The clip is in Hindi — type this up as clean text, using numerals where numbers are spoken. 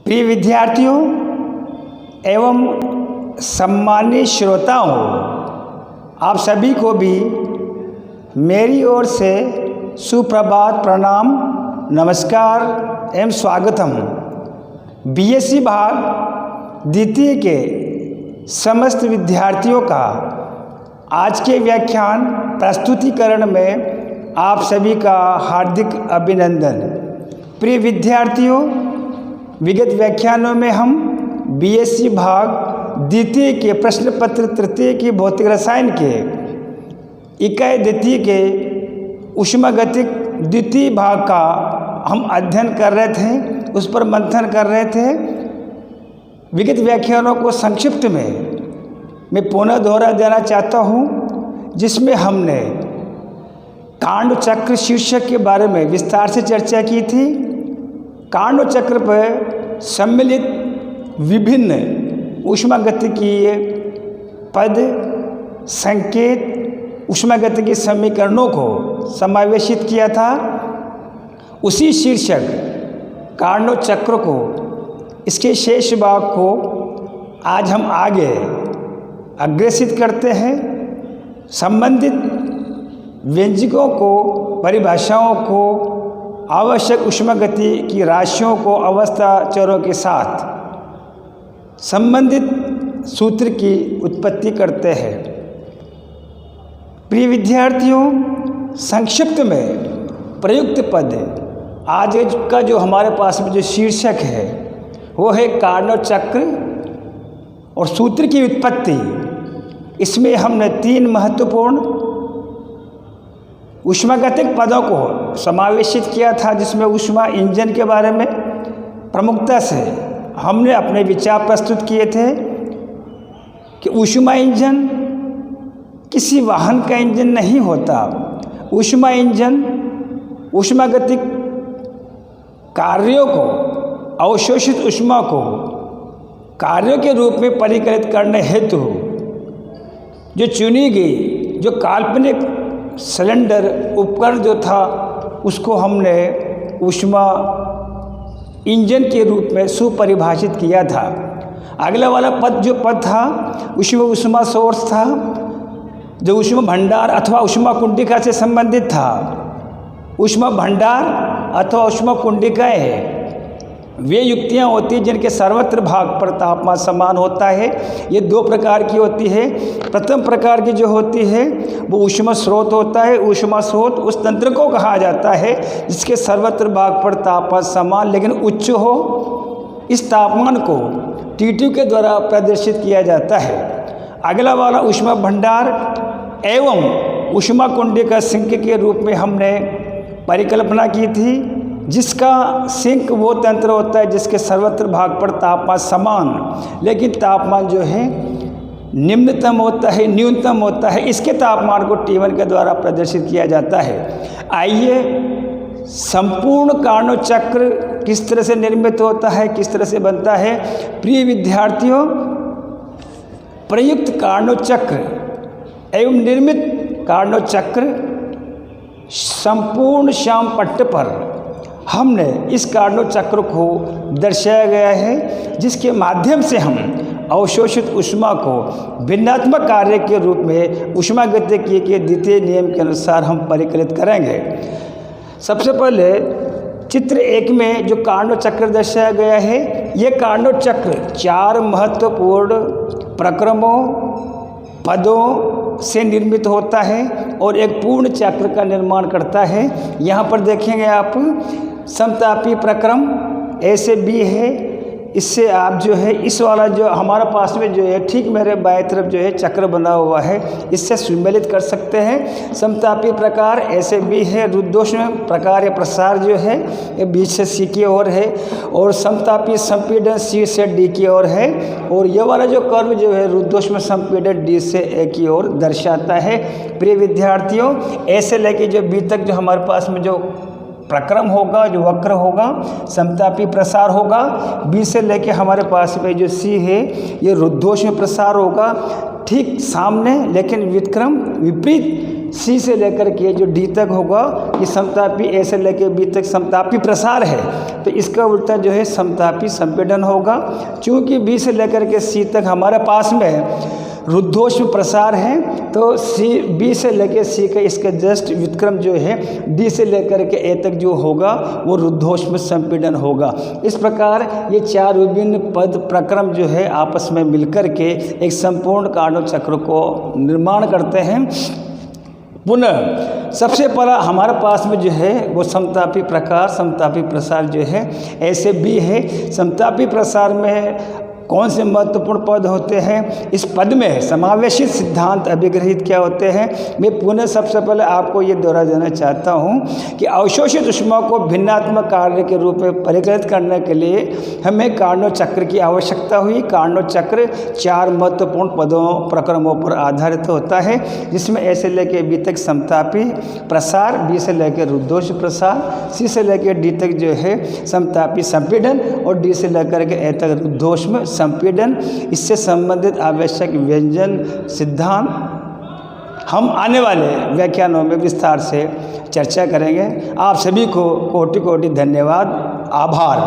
प्रिय विद्यार्थियों एवं सम्मानित श्रोताओं, आप सभी को भी मेरी ओर से सुप्रभात, प्रणाम, नमस्कार एवं स्वागतम। बीएससी भाग द्वितीय के समस्त विद्यार्थियों का आज के व्याख्यान प्रस्तुतिकरण में आप सभी का हार्दिक अभिनंदन। प्रिय विद्यार्थियों, विगत व्याख्यानों में हम बीएससी भाग द्वितीय के प्रश्न पत्र तृतीय की भौतिक रसायन के इकाई द्वितीय के ऊष्मागतिक द्वितीय भाग का हम अध्ययन कर रहे थे, उस पर मंथन कर रहे थे। विगत व्याख्यानों को संक्षिप्त में मैं पुनः दोहरा देना चाहता हूँ, जिसमें हमने कांड चक्र शीर्षक के बारे में विस्तार से चर्चा की थी। कांड चक्र पर सम्मिलित विभिन्न ऊष्मागतिकीय पद, संकेत, ऊष्मागतिकीय समीकरणों को समावेशित किया था। उसी शीर्षक कांड चक्र को, इसके शेष भाग को आज हम आगे अग्रेसित करते हैं। संबंधित व्यंजकों को, परिभाषाओं को, आवश्यक ऊष्मागति की राशियों को अवस्था चरों के साथ संबंधित सूत्र की उत्पत्ति करते हैं। प्रिय विद्यार्थियों, संक्षिप्त में प्रयुक्त पद आज का जो हमारे पास में जो शीर्षक है वो है कार्नोट चक्र और सूत्र की उत्पत्ति। इसमें हमने 3 महत्वपूर्ण ऊष्मागतिक पदों को समावेशित किया था, जिसमें ऊष्मा इंजन के बारे में प्रमुखता से हमने अपने विचार प्रस्तुत किए थे कि ऊष्मा इंजन किसी वाहन का इंजन नहीं होता। ऊष्मा इंजन ऊष्मागतिक कार्यों को, अवशोषित ऊष्मा को कार्यों के रूप में परिकलित करने हेतु जो चुनी गई, जो काल्पनिक सिलेंडर उपकरण जो था, उसको हमने ऊष्मा इंजन के रूप में सुपरिभाषित किया था। अगला वाला पद जो पद था, उसमें ऊष्मा सोर्स था, जो ऊष्मा भंडार अथवा ऊष्मा कुंडिका से संबंधित था। ऊष्मा भंडार अथवा ऊष्मा कुंडिकाएँ है वे युक्तियाँ होती हैं जिनके सर्वत्र भाग पर तापमान समान होता है। ये 2 प्रकार की होती है। प्रथम प्रकार की जो होती है वो ऊष्मा स्रोत होता है। ऊष्मा स्रोत उस तंत्र को कहा जाता है जिसके सर्वत्र भाग पर तापमान समान लेकिन उच्च हो। इस तापमान को T2 के द्वारा प्रदर्शित किया जाता है। अगला वाला ऊष्मा भंडार एवं ऊष्मा कुंडिका सिंक के रूप में हमने परिकल्पना की थी, जिसका सिंक वो तंत्र होता है जिसके सर्वत्र भाग पर तापमान समान लेकिन तापमान जो है निम्नतम होता है, न्यूनतम होता है। इसके तापमान को T1 के द्वारा प्रदर्शित किया जाता है। आइए संपूर्ण कार्नोट चक्र किस तरह से निर्मित होता है, किस तरह से बनता है। प्रिय विद्यार्थियों, प्रयुक्त कार्नोट चक्र एवं निर्मित कार्नोट चक्र संपूर्ण श्याम पट्ट पर हमने इस कार्नोट चक्र को दर्शाया गया है, जिसके माध्यम से हम अवशोषित ऊष्मा को भिन्नात्मक कार्य के रूप में ऊष्मागतिकीय के द्वितीय नियम के अनुसार हम परिकलित करेंगे। सबसे पहले चित्र 1 में जो कार्नोट चक्र दर्शाया गया है, ये कार्नोट चक्र 4 महत्वपूर्ण प्रक्रमों, पदों से निर्मित होता है और एक पूर्ण चक्र का निर्माण करता है। यहाँ पर देखेंगे आप समतापी प्रक्रम A से B है। इससे आप जो है इस वाला जो हमारे पास में जो है ठीक मेरे बाएं तरफ जो है चक्र बना हुआ है, इससे सम्मिलित कर सकते हैं। समतापी प्रकार A से B है। रुद्धोष्म प्रकार या प्रसार जो है ये B से C की ओर है और समतापी संपीड़न C से D की ओर है। और ये वाला जो कर्व जो है रुद्धोष्म संपीड़न D से A की ओर दर्शाता है। प्रिय विद्यार्थियों, A से लेके जो B तक जो हमारे पास में जो प्रक्रम होगा, जो वक्र होगा, समतापी प्रसार होगा। बी से लेके हमारे पास में जो सी है ये रुद्धोष्म प्रसार होगा। ठीक सामने लेकिन विक्रम विपरीत सी से लेकर के जो डी तक होगा ये समतापी, ए से लेकर बी तक समतापी प्रसार है, तो इसका उल्टा जो है समतापी संपीड़न होगा। चूँकि बी से लेकर के सी तक हमारे पास में रुद्धोष्म प्रसार है, तो सी बी से लेकर सी का इसका जस्ट व्युत्क्रम जो है डी से लेकर के ए तक जो होगा वो रुद्धोष्म संपीड़न होगा। इस प्रकार ये 4 विभिन्न पद प्रक्रम जो है आपस में मिलकर के एक संपूर्ण कार्नोट चक्र को निर्माण करते हैं। पुनः सबसे पहला हमारे पास में जो है वो समतापी प्रकार, समतापी प्रसार जो है ऐसे बी है। समतापी प्रसार में कौन से महत्वपूर्ण पद होते हैं, इस पद में समावेशित सिद्धांत अभिग्रहित क्या होते हैं। मैं पुनः सबसे पहले आपको ये दोहरा देना चाहता हूँ कि अवशोषित ऊष्मा को भिन्नात्मक कार्य के रूप में परिकलित करने के लिए हमें कार्नोट चक्र की आवश्यकता हुई। कार्नोट चक्र 4 महत्वपूर्ण पदों प्रक्रमों पर आधारित होता है, जिसमें ए से लेकर बी तक समतापी प्रसार, बी से लेकर रुद्धोष्म प्रसार, सी से लेकर डी तक जो है समतापी संपीड़न और डी से लेकर के ए तक रुद्धोष्म संपीड़न। इससे संबंधित आवश्यक व्यंजन सिद्धांत हम आने वाले व्याख्यानों में विस्तार से चर्चा करेंगे। आप सभी को कोटि कोटि धन्यवाद, आभार।